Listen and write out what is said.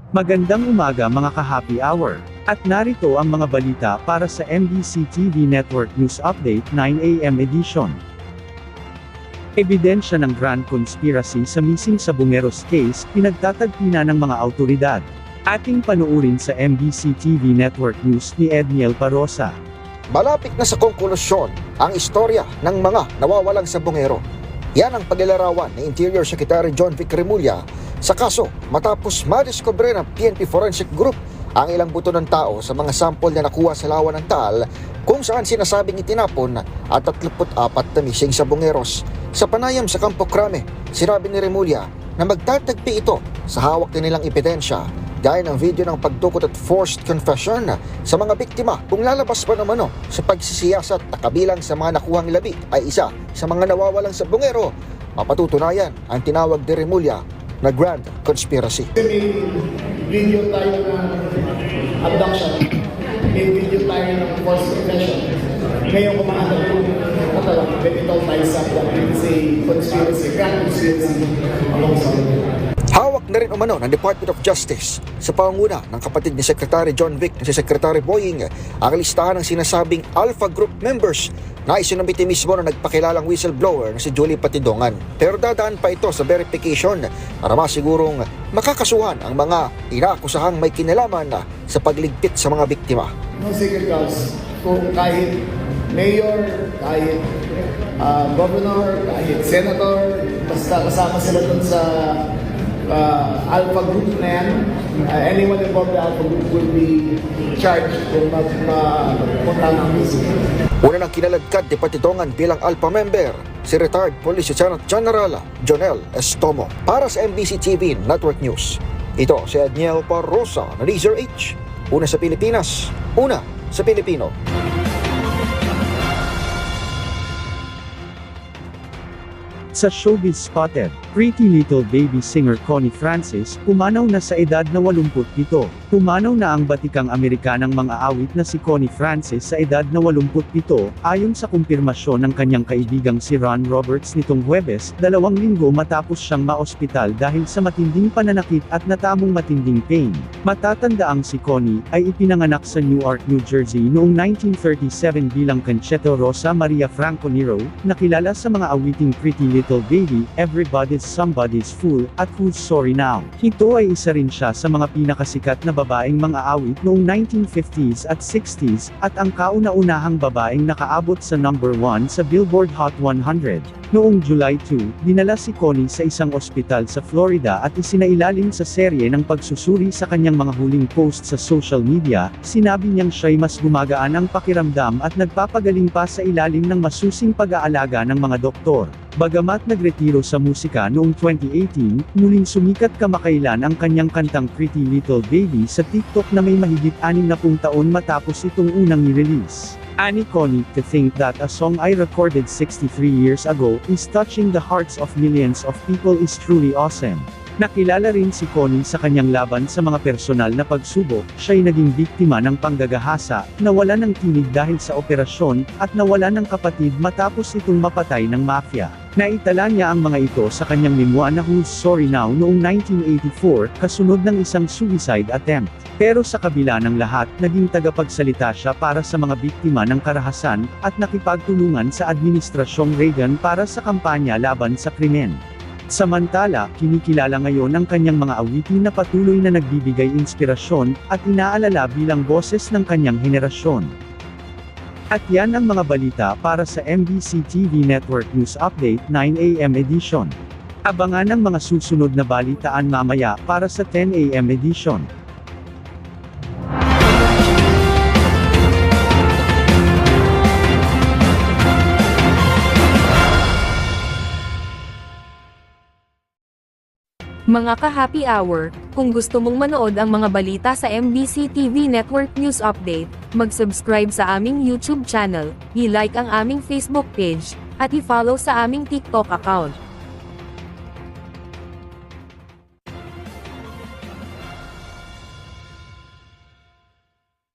Magandang umaga mga ka-happy hour. At narito ang mga balita para sa MBC TV Network News Update 9 AM edition. Ebidensya ng Grand Conspiracy sa missing Sabongeros case, pinagtatagpina ng mga awtoridad. Ating panuurin sa MBC TV Network News ni Edniel Parosa. Malapit na sa konklusyon ang istorya ng mga nawawalang Sabongero. Yan ang paglalarawan ni Interior Secretary John Vic Remulla sa kaso matapos madiskubre ng PNP Forensic Group ang ilang buto ng tao sa mga sample na nakuha sa lawa ng Taal kung saan sinasabing itinapon at 34 na missing Sabongeros. Sa panayam sa Campo Crame, sinabi ni Remulla na magtatagpi ito sa hawak nilang ebidensya gaya ng video ng pagdukot at forced confession sa mga biktima kung lalabas pa naman sa pagsisiyasat na kabilang sa mga nakuhang labi ay isa sa mga nawawalang Sabongero. Mapatutunayan ang tinawag ni Remulla na Grand Conspiracy. May video tayo ng abduction, may video tayo ng forced confession. Ngayon kumahanap yung ganito tayo sa it's a conspiracy, grand conspiracy alongside. Hawak na rin umano ng Department of Justice sa pangunguna ng kapatid ni Secretary John Vic na si Secretary Boying ang listahan ng sinasabing Alpha Group members na isinumiti mismo na nagpakilalang whistleblower na si Julie Patidongan. Pero dadaan pa ito sa verification para masigurong makakasuhan ang mga inaakusahang may kinalaman sa pagligpit sa mga biktima. No secret cause, kung kahit mayor, kahit governor, kahit senator, basta kasama sila dun sa Alpha Group na yan, anyone involved in the Alpha Group will be charged kung magpunta ng missing. Una nang kinaladkad ni Patidongan bilang Alpha member, si retired Police Lieutenant General Jonel Estomo. Para sa MBC TV Network News, ito si Edniel Parosa na Laser H. Una sa Pilipinas, una sa Pilipino. Sa Showbiz Spotted, Pretty Little Baby singer Connie Francis, pumanaw na sa edad na 87. Pumanaw na ang batikang Amerikanang mga awit na si Connie Francis sa edad na 87, ayon sa kumpirmasyon ng kanyang kaibigang si Ron Roberts nitong Huwebes, 2 linggo matapos siyang maospital dahil sa matinding pananakit at natamong matinding pain. Matatandaang si Connie ay ipinanganak sa Newark, New Jersey noong 1937 bilang Concheta Rosa Maria Franco Nero, nakilala sa mga awiting Pretty Little Baby, Everybody's Somebody's Fool, at Who's Sorry Now. Ito ay isa rin siya sa mga pinakasikat na babaeng mga awit noong 1950s at 60s, at ang kauna-unahang babaeng nakaabot sa number 1 sa Billboard Hot 100. Noong July 2, dinala si Connie sa isang ospital sa Florida at isinailalim sa serye ng pagsusuri sa kanyang mga huling post sa social media. Sinabi niyang siya'y mas gumagaan ang pakiramdam at nagpapagaling pa sa ilalim ng masusing pag-aalaga ng mga doktor. Bagamat nagretiro sa musika noong 2018, muling sumikat kamakailan ang kanyang kantang Pretty Little Baby sa TikTok na may mahigit 60 taon matapos itong unang i-release. Ani Connie, to think that a song I recorded 63 years ago is touching the hearts of millions of people is truly awesome. Nakilala rin si Connie sa kanyang laban sa mga personal na pagsubok. Siya'y naging biktima ng panggagahasa, nawala ng tinig dahil sa operasyon, at nawala ng kapatid matapos itong mapatay ng mafia. Naitala niya ang mga ito sa kanyang memoir na Who's Sorry Now noong 1984, kasunod ng isang suicide attempt. Pero sa kabila ng lahat, naging tagapagsalita siya para sa mga biktima ng karahasan, at nakipagtulungan sa Administrasyong Reagan para sa kampanya laban sa krimen. Samantala, kinikilala ngayon ang kanyang mga awitin na patuloy na nagbibigay inspirasyon, at inaalala bilang boses ng kanyang henerasyon. At yan ang mga balita para sa MBC TV Network News Update 9 AM edition. Abangan ang mga susunod na balitaan mamaya para sa 10 AM edition. Mga ka-happy hour, kung gusto mong manood ang mga balita sa MBC TV Network News Update, mag-subscribe sa aming YouTube channel, i-like ang aming Facebook page, at i-follow sa aming TikTok account.